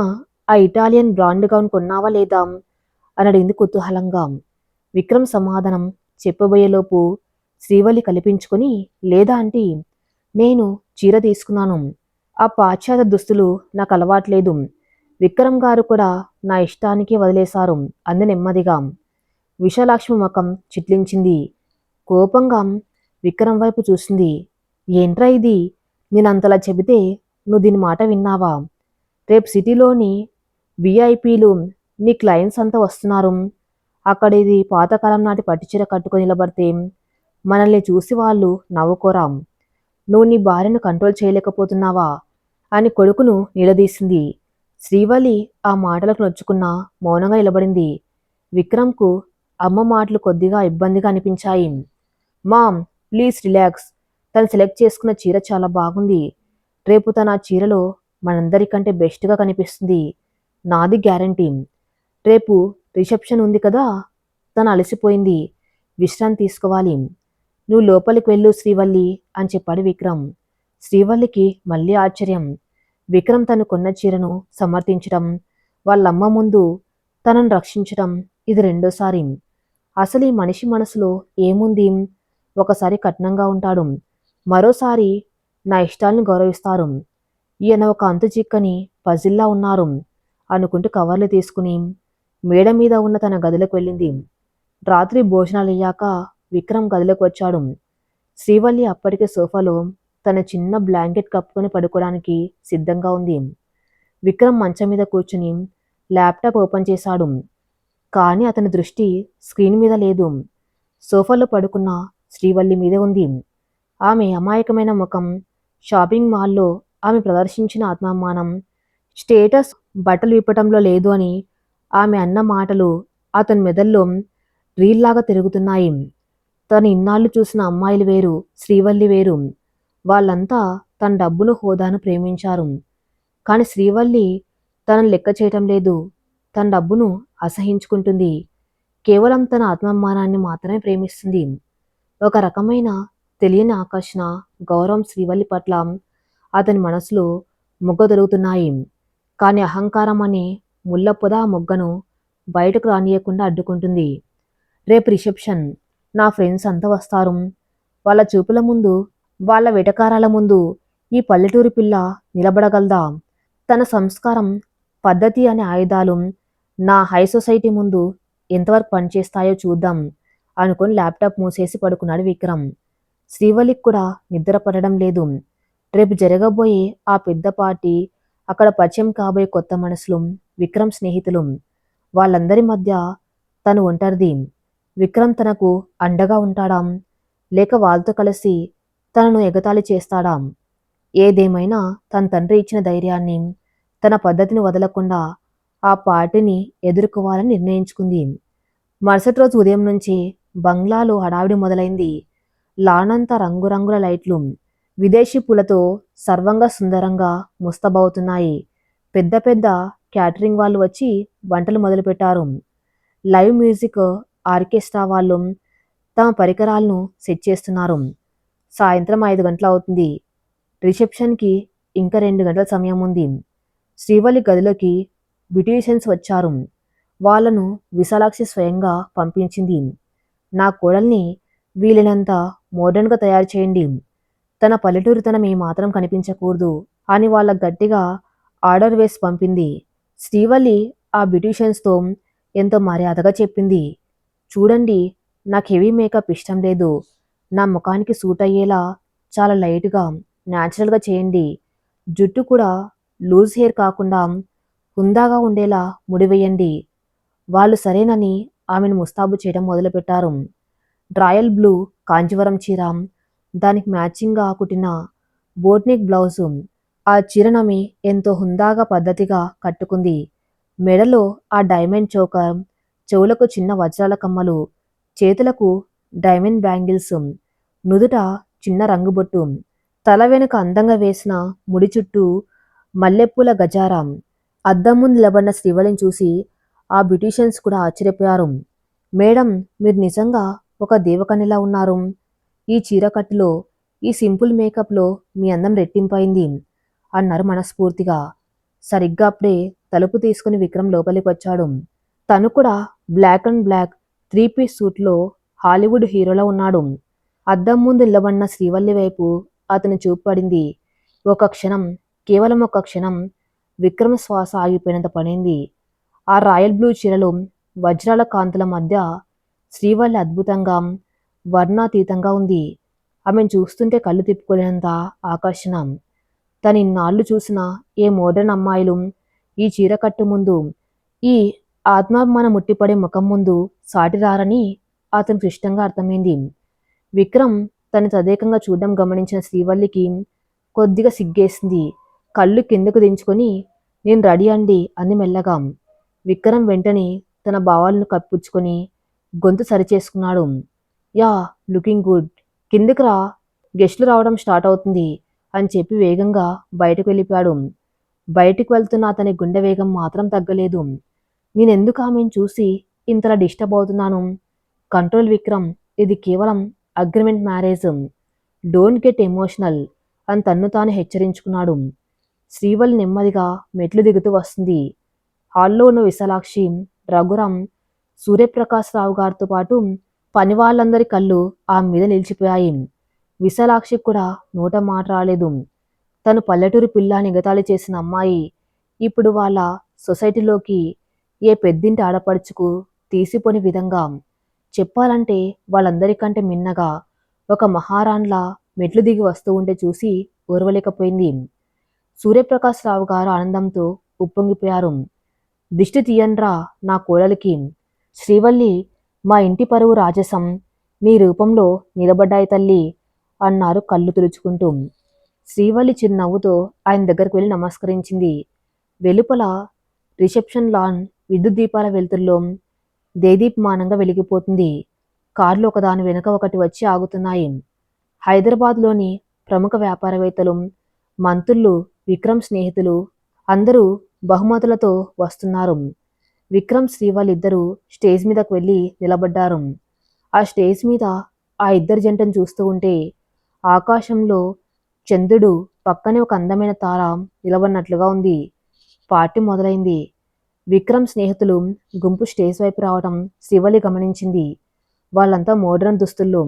ఆ ఇటాలియన్ బ్రాండ్ గౌన్ కొన్నావా లేదా అని అడిగింది కుతూహలంగా. విక్రమ్ సమాధానం చెప్పబోయేలోపు శ్రీవల్లి కల్పించుకొని, లేదా ఆంటీ, నేను చీర తీసుకున్నాను. ఆ పాశ్చాత్య దుస్తులు నాకు అలవాట్లేదు. విక్రమ్ గారు కూడా నా ఇష్టానికి వదిలేశారు అంది నెమ్మదిగా. విశాలాక్ష్మి ముఖం చిట్లించింది. కోపంగా విక్రమ్ వైపు చూసింది. ఏంట్రా ఇది? నేనంతలా చెబితే నువ్వు దీని మాట విన్నావా? రేపు సిటీలోని విఐపీలు నీ క్లయింట్స్ అంతా వస్తున్నారు. అక్కడ ఇది పాతకాలం నాటి పట్టుచీర కట్టుకొని నిలబడితే మనల్ని చూసి వాళ్ళు నవ్వుకోరాం. నువ్వు నీ భార్యను కంట్రోల్ చేయలేకపోతున్నావా అని కొడుకును నిలదీసింది. శ్రీవల్లి ఆ మాటలకు నొచ్చుకున్న మౌనంగా నిలబడింది. విక్రమ్కు అమ్మ మాటలు కొద్దిగా ఇబ్బందిగా అనిపించాయి. Mom, please relax. తను సెలెక్ట్ చేసుకున్న చీర చాలా బాగుంది. రేపు తన ఆ చీరలో మనందరికంటే బెస్ట్గా కనిపిస్తుంది. నాది గ్యారంటీ. రేపు రిసెప్షన్ ఉంది కదా, తను అలసిపోయింది, విశ్రాంతి తీసుకోవాలి. నువ్వు లోపలికి వెళ్ళు శ్రీవల్లి అని చెప్పాడు విక్రమ్. శ్రీవల్లికి మళ్ళీ ఆశ్చర్యం. విక్రమ్ తను కొన్న చీరను సమర్థించడం, వాళ్ళమ్మ ముందు తనను రక్షించడం ఇది రెండోసారి. అసలు ఈ మనిషి మనసులో ఏముంది? ఒకసారి కఠినంగా ఉంటాడు, మరోసారి నా ఇష్టాలను గౌరవిస్తారు. ఈయన ఒక అంతు చిక్కని పజిల్లా ఉన్నారు అనుకుంటూ కవర్లు తీసుకుని మేడ మీద ఉన్న తన గదిలోకి వెళ్ళింది. రాత్రి భోజనాలయ్యాక విక్రమ్ గదిలోకి వచ్చాడు. శ్రీవల్లి అప్పటికే సోఫాలో తన చిన్న బ్లాంకెట్ కప్పుకొని పడుకోవడానికి సిద్ధంగా ఉంది. విక్రమ్ మంచం మీద కూర్చుని ల్యాప్టాప్ ఓపెన్ చేశాడు. కానీ అతని దృష్టి స్క్రీన్ మీద లేదు. సోఫాలో పడుకున్న శ్రీవల్లి మీద ఉంది. ఆమె అమాయకమైన ముఖం, షాపింగ్ మాల్లో ఆమె ప్రదర్శించిన ఆత్మాభిమానం, స్టేటస్ బట్టలు విప్పటంలో లేదు అని ఆమె అన్న మాటలు అతని మెదల్లో రీల్లాగా తిరుగుతున్నాయి. తను ఇన్నాళ్ళు చూసిన అమ్మాయిలు వేరు, శ్రీవల్లి వేరు. వాళ్ళంతా తన డబ్బును హోదాను ప్రేమించారు. కానీ శ్రీవల్లి తనను లెక్క చేయటం లేదు. తన డబ్బును అసహించుకుంటుంది. కేవలం తన ఆత్మాభిమానాన్ని మాత్రమే ప్రేమిస్తుంది. ఒక రకమైన తెలియని ఆకర్షణ, గౌరవం శ్రీవల్లి పట్ల అతని మనసులో మొగ్గదొరుకుతున్నాయి. కానీ అహంకారం అనే ముళ్ళ పొద ఆ మొగ్గను బయటకు రానియకుండా అడ్డుకుంటుంది. రేపు రిసెప్షన్. నా ఫ్రెండ్స్ అంతా వస్తారు. వాళ్ళ చూపుల ముందు, వాళ్ళ వెటకారాల ముందు ఈ పల్లెటూరి పిల్ల నిలబడగలదా? తన సంస్కారం, పద్ధతి అనే ఆయుధాలు నా హై సొసైటీ ముందు ఎంతవరకు పనిచేస్తాయో చూద్దాం అనుకుని ల్యాప్టాప్ మూసేసి పడుకున్నాడు విక్రమ్. శ్రీవల్లికి కూడా నిద్ర పడడం లేదు. రేపు జరగబోయే ఆ పెద్ద పార్టీ, అక్కడ పరిచయం కాబోయే కొత్త మనసులు, విక్రమ్ స్నేహితులు, వాళ్ళందరి మధ్య తను ఒంటరిది. విక్రమ్ తనకు అండగా ఉంటాడా, లేక వాళ్ళతో కలిసి తనను ఎగతాళి చేస్తాడా? ఏదేమైనా తన తండ్రి ఇచ్చిన ధైర్యాన్ని, తన పద్ధతిని వదలకుండా ఆ పార్టీని ఎదుర్కోవాలని నిర్ణయించుకుంది. మరుసటి రోజు ఉదయం నుంచి బంగ్లాలో హడావిడి మొదలైంది. లానంతా రంగురంగుల లైట్లు, విదేశీ పూలతో సర్వంగా సుందరంగా ముస్తాబవుతున్నాయి. పెద్ద పెద్ద క్యాటరింగ్ వాళ్ళు వచ్చి వంటలు మొదలుపెట్టారు. లైవ్ మ్యూజిక్ ఆర్కెస్ట్రా వాళ్ళు తమ పరికరాలను సెట్ చేస్తున్నారు. సాయంత్రం 5 గంటలు అవుతుంది. రిసెప్షన్కి ఇంకా 2 గంటల సమయం ఉంది. శ్రీవల్లి గదిలోకి బ్యూటీషియన్స్ వచ్చారు. వాళ్లను విశాలాక్షి స్వయంగా పంపించింది. నా కోడల్ని వీలైనంత మోడర్న్గా తయారు చేయండి. తన పల్లెటూరితనం ఏమాత్రం కనిపించకూడదు అని వాళ్ళ గట్టిగా ఆర్డర్ వేసి పంపింది. శ్రీవల్లి ఆ బ్యూటీషియన్స్తో ఎంతో మర్యాదగా చెప్పింది. చూడండి, నాకు హెవీ మేకప్ ఇష్టం లేదు. నా ముఖానికి సూట్ అయ్యేలా చాలా లైట్గా, న్యాచురల్గా చేయండి. జుట్టు కూడా లూజ్ హెయిర్ కాకుండా హుందాగా ఉండేలా ముడివేయండి. వాళ్ళు సరేనని ఆమెను ముస్తాబు చేయడం మొదలుపెట్టారు. రాయల్ బ్లూ కాంచీవరం చీర, దానికి మ్యాచింగ్గా కుట్టిన బోట్నిక్ బ్లౌజు. ఆ చీరనమి ఎంతో హుందాగా పద్ధతిగా కట్టుకుంది. మెడలో ఆ డైమండ్ చోకర్, చెవులకు చిన్న వజ్రాల కమ్మలు, చేతులకు డైమండ్ బ్యాంగిల్స్, నుదుట చిన్న రంగుబొట్టు, తల వెనుక అందంగా వేసిన ముడి చుట్టూ మల్లెపూల గజారం. అద్దం ముందు నిలబడిన శ్రీవల్లిని చూసి ఆ బ్యూటీషియన్స్ కూడా ఆశ్చర్యపోయారు. మేడం, మీరు నిజంగా ఒక దేవకన్యలా ఉన్నారు. ఈ చీరకట్టులో, ఈ సింపుల్ మేకప్లో మీ అందం రెట్టింపైంది అన్నారు మనస్ఫూర్తిగా. సరిగ్గా అప్పుడే తలుపు తీసుకుని విక్రమ్ లోపలికి వచ్చాడు. తను కూడా బ్లాక్ అండ్ బ్లాక్ 3 పీస్ సూట్లో హాలీవుడ్ హీరోలా ఉన్నాడు. అద్దం ముందు నిలబడిన శ్రీవల్లి వైపు అతని చూపు పడింది. ఒక క్షణం, కేవలం ఒక క్షణం విక్రమ్ శ్వాస ఆగిపోయినంత పడింది. ఆ రాయల్ బ్లూ చీరలో వజ్రాల కాంతుల మధ్య శ్రీవల్లి అద్భుతంగా, వర్ణాతీతంగా ఉంది. ఆమెను చూస్తుంటే కళ్ళు తిప్పుకోలేనంత ఆకర్షణ. తను ఇన్నాళ్ళు చూసిన ఏ మోడర్న్ అమ్మాయిలు ఈ చీరకట్టు ముందు, ఈ ఆత్మాభిమానం ముట్టిపడే ముఖం ముందు సాటి రారని అతను క్లిష్టంగా అర్థమైంది. విక్రమ్ తను తదేకంగా చూడడం గమనించిన శ్రీవల్లికి కొద్దిగా సిగ్గేసింది. కళ్ళు కిందకు దించుకొని, నేను రెడీ అండి అంది మెల్లగా. విక్రమ్ వెంటనే తన భావాలను కప్పించుకొని గొంతు సరిచేసుకున్నాడు. Yeah, looking good. కిందకి రా, గెస్టులు రావడం స్టార్ట్ అవుతుంది అని చెప్పి వేగంగా బయటకు వెళ్ళిపోయాడు. బయటికి వెళ్తున్న అతని గుండె వేగం మాత్రం తగ్గలేదు. నేనెందుకు ఆమెను చూసి ఇంతలా డిస్టర్బ్ అవుతున్నాను? కంట్రోల్ విక్రమ్, ఇది కేవలం agreement marriage. Don't get emotional అని తన్ను తాను హెచ్చరించుకున్నాడు. శ్రీవల్లి నెమ్మదిగా మెట్లు దిగుతూ వస్తుంది. హాల్లో ఉన్న విశాలాక్షి, రఘురాం, సూర్యప్రకాశ్ రావు గారితో పాటు పని వాళ్ళందరి కళ్ళు ఆమె మీద నిలిచిపోయాయి. విశాలాక్షి కూడా నోట మాట రాలేదు. తను పల్లెటూరి పిల్ల అని ఎగతాళి చేసిన అమ్మాయి ఇప్పుడు వాళ్ళ సొసైటీలోకి ఏ పెద్దింటి ఆడపడుచుకు తీసిపోని విధంగా, చెప్పాలంటే వాళ్ళందరికంటే మిన్నగా ఒక మహారాణిలా మెట్లు దిగి వస్తూ ఉంటే చూసి ఓర్వలేకపోయింది. సూర్యప్రకాశ్ రావు గారు ఆనందంతో ఉప్పొంగిపోయారు. దిష్టి తీయండ్రా నా కోడలికి. శ్రీవల్లి, మా ఇంటి పరువు రాజసం నీ రూపంలో నిలబడ్డాయి తల్లి అన్నారు కళ్ళు తుడుచుకుంటూ. శ్రీవల్లి చిరునవ్వుతో ఆయన దగ్గరకు వెళ్ళి నమస్కరించింది. వెలుపల రిసెప్షన్ లాన్ విద్యుత్ దీపాల వెలుతురులో దేదీప్యమానంగా వెలిగిపోతుంది. కార్లు ఒకదాని వెనుక ఒకటి వచ్చి ఆగుతున్నాయి. హైదరాబాద్లోని ప్రముఖ వ్యాపారవేత్తలు, మంత్రులు, విక్రమ్ స్నేహితులు అందరూ బహుమతులతో వస్తున్నారు. విక్రమ్, శ్రీవల్లి ఇద్దరు స్టేజ్ మీదకు వెళ్ళి నిలబడ్డారు. ఆ స్టేజ్ మీద ఆ ఇద్దరు జంటను చూస్తూ ఉంటే ఆకాశంలో చంద్రుడు పక్కనే ఒక అందమైన తార నిలబడినట్లుగా ఉంది. పార్టీ మొదలైంది. విక్రమ్ స్నేహితులు గుంపు స్టేజ్ వైపు రావడం శ్రీవల్లి గమనించింది. వాళ్ళంతా మోడ్రన్ దుస్తుల్లో,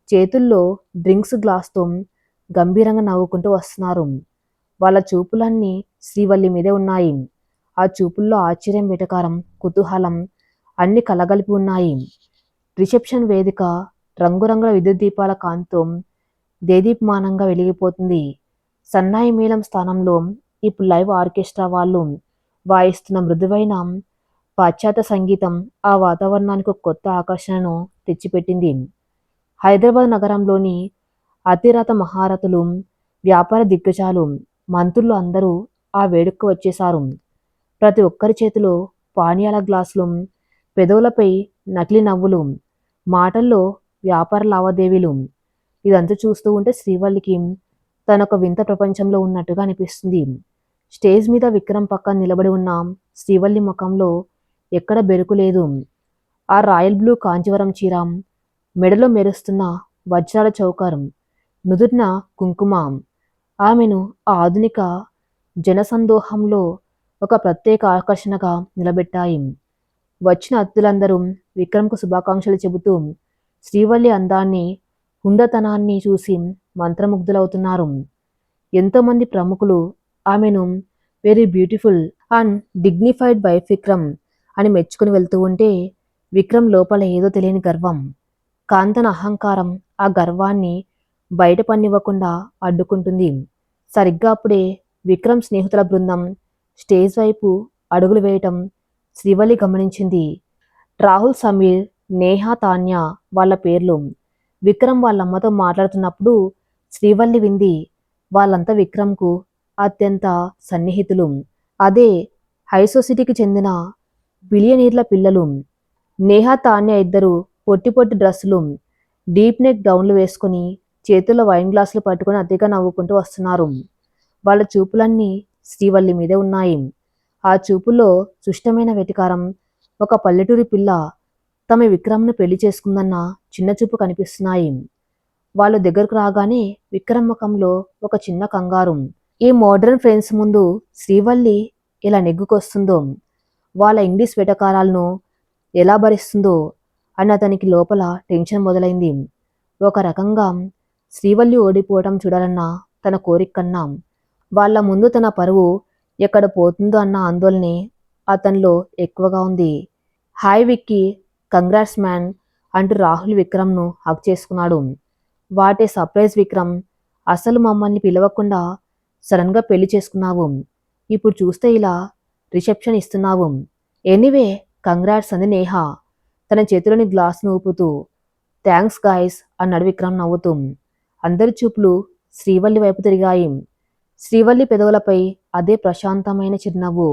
చేతుల్లో డ్రింక్స్ గ్లాస్తో గంభీరంగా నవ్వుకుంటూ వస్తున్నారు. వాళ్ళ చూపులన్నీ శ్రీవల్లి మీదే ఉన్నాయి. ఆ చూపుల్లో ఆశ్చర్యం, వెటకారం, కుతూహలం అన్ని కలగలిపి ఉన్నాయి. రిసెప్షన్ వేదిక రంగురంగుల విద్యుత్ దీపాల కాంతితో దేదీప్యమానంగా వెలిగిపోతుంది. సన్నాయి మేళం స్థానంలో ఇప్పుడు లైవ్ ఆర్కెస్ట్రా వాళ్ళు వాయిస్తున్న మృదువైన పాశ్చాత్య సంగీతం ఆ వాతావరణానికి ఒక కొత్త ఆకర్షణను తెచ్చిపెట్టింది. హైదరాబాద్ నగరంలోని అతిరథ మహారథులు, వ్యాపార దిగ్గజాలు, మంత్రులు అందరూ ఆ వేడుకకు వచ్చేశారు. ప్రతి ఒక్కరి చేతిలో పానీయాల గ్లాసులు, పెదవులపై నకిలీ నవ్వులు, మాటల్లో వ్యాపార లావాదేవీలు. ఇదంతా చూస్తూ ఉంటే శ్రీవల్లికి తనొక వింత ప్రపంచంలో ఉన్నట్టుగా అనిపిస్తుంది. స్టేజ్ మీద విక్రమ్ పక్కన నిలబడి ఉన్న శ్రీవల్లి ముఖంలో ఎక్కడ బెరుకు లేదు. ఆ రాయల్ బ్లూ కాంచీవరం చీర, మెడలో మెరుస్తున్న వజ్రాల చౌకరం, నుదుటిన కుంకుమ ఆమెను ఆ ఆధునిక జనసందోహంలో ఒక ప్రత్యేక ఆకర్షణగా నిలబెట్టాయి. వచ్చిన అతిథులందరూ విక్రమ్కు శుభాకాంక్షలు చెబుతూ శ్రీవల్లి అందాన్ని, హుందాతనాన్ని చూసి మంత్రముగ్ధులవుతున్నారు. ఎంతోమంది ప్రముఖులు ఆమెను very beautiful and dignified wife Vikram అని మెచ్చుకుని వెళ్తూ ఉంటే విక్రమ్ లోపల ఏదో తెలియని గర్వం, కాంతన అహంకారం ఆ గర్వాన్ని బయట పన్నివ్వకుండా అడ్డుకుంటుంది. సరిగ్గా అప్పుడే విక్రమ్ స్నేహితుల బృందం స్టేజ్ వైపు అడుగులు వేయటం శ్రీవల్లి గమనించింది. రాహుల్, సమీర్, నేహా, తాన్యా వాళ్ళ పేర్లు. విక్రమ్ వాళ్ళమ్మతో మాట్లాడుతున్నప్పుడు శ్రీవల్లి వింది. వాళ్ళంతా విక్రమ్కు అత్యంత సన్నిహితులు. అదే హై సొసైటీకి చెందిన బిలియనీర్ల పిల్లలు. నేహా, తాన్యా ఇద్దరు పొట్టి పొట్టి డ్రెస్సులు, డీప్ నెక్ గౌన్లు వేసుకుని చేతుల్లో వైన్ గ్లాసులు పట్టుకుని అతిగా నవ్వుకుంటూ వస్తున్నారు. వాళ్ళ చూపులన్నీ శ్రీవల్లి మీదే ఉన్నాయి. ఆ చూపుల్లో సుష్టమైన వెటికారం, ఒక పల్లెటూరి పిల్ల తమ విక్రమ్ను పెళ్లి చేసుకుందన్న చిన్న చూపు కనిపిస్తున్నాయి. వాళ్ళు దగ్గరకు రాగానే విక్రమ్ ముఖంలో ఒక చిన్న కంగారు. ఈ మోడ్రన్ ఫ్రెండ్స్ ముందు శ్రీవల్లి ఎలా నెగ్గుకొస్తుందో, వాళ్ళ ఇంగ్లీష్ వెటకారాలను ఎలా భరిస్తుందో అని అతనికి లోపల టెన్షన్ మొదలైంది. ఒక రకంగా శ్రీవల్లి ఓడిపోవటం చూడాలన్న తన కోరిక కన్నా వాళ్ళ ముందు తన పరువు ఎక్కడ పోతుందో అన్న ఆందోళనే అతనిలో ఎక్కువగా ఉంది. హాయ్ విక్కీ, కంగ్రాట్స్ మ్యాన్ అంటూ రాహుల్ విక్రమ్ను హగ్ చేసుకున్నాడు. వాటే సర్ప్రైజ్ విక్రమ్, అసలు మమ్మల్ని పిలవకుండా సడన్గా పెళ్లి చేసుకున్నావు. ఇప్పుడు చూస్తే ఇలా రిసెప్షన్ ఇస్తున్నావు. ఎనీవే కంగ్రాట్స్ అంది నేహ తన చేతిలోని గ్లాస్ను ఊపుతూ. థ్యాంక్స్ గాయ్స్ అన్నాడు విక్రమ్ నవ్వుతూ. అందరి చూపులు శ్రీవల్లి వైపు తిరిగాయి. శ్రీవల్లి పెదవులపై అదే ప్రశాంతమైన చిరునవ్వు,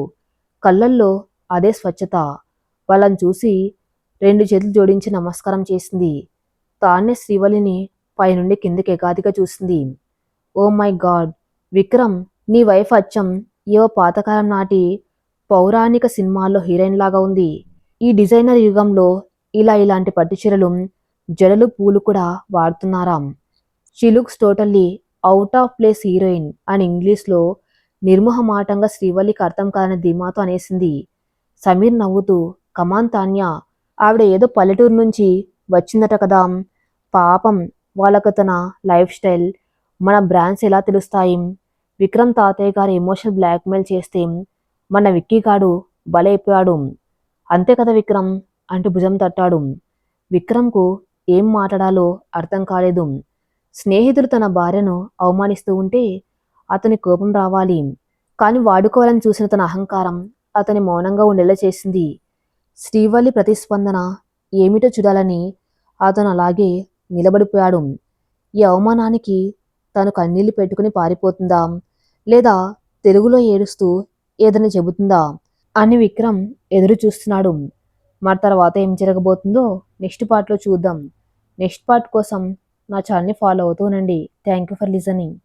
కళ్ళల్లో అదే స్వచ్ఛత. వాళ్ళని చూసి 2 చేతులు జోడించి నమస్కారం చేసింది. తానే శ్రీవల్లిని పైనుండి కిందకి ఎగాదిగా చూసింది. ఓ మై గాడ్ విక్రమ్, నీ వైఫ్ అచ్చం ఏవో పాతకాలం నాటి పౌరాణిక సినిమాల్లో హీరోయిన్ లాగా ఉంది. ఈ డిజైనర్ యుగంలో ఇలాంటి పట్టుచీరలు, జడలు, పూలు కూడా వాడుతున్నారా? She looks totally out of place heroine అని ఇంగ్లీష్లో నిర్మోహమాటంగా శ్రీవల్లికి అర్థం కాని ధీమాతో అనేసింది. సమీర్ నవ్వుతూ, కమాన్ తాన్యా, ఆవిడ ఏదో పల్లెటూరు నుంచి వచ్చిందట కదా, పాపం వాళ్ళకు తన లైఫ్ స్టైల్, మన బ్రాండ్స్ ఎలా తెలుస్తాయి? విక్రమ్ తాతయ్య గారు ఎమోషనల్ బ్లాక్మెయిల్ చేస్తే మన విక్కీగాడు బలైపోయాడు. అంతే కదా విక్రమ్ అంటూ భుజం తట్టాడు. విక్రమ్కు ఏం మాట్లాడాలో అర్థం కాలేదు. స్నేహితుడు తన భార్యను అవమానిస్తూ ఉంటే అతని కోపం రావాలి, కానీ వాడుకోవాలని చూసిన తన అహంకారం అతని మౌనంగా ఉండేలా చేసింది. శ్రీవల్లి ప్రతిస్పందన ఏమిటో చూడాలని అతను అలాగే నిలబడిపోయాడు. ఈ అవమానానికి తను కన్నీళ్లు పెట్టుకుని పారిపోతుందా, లేదా తెలుగులో ఏడుస్తూ ఏదైనా చెబుతుందా అని విక్రమ్ ఎదురు చూస్తున్నాడు. మరి తర్వాత ఏం జరగబోతుందో నెక్స్ట్ పార్ట్లో చూద్దాం. నెక్స్ట్ పార్ట్ కోసం నా ఛానల్ని ఫాలో అవుతూ ఉండండి. Thank you for listening.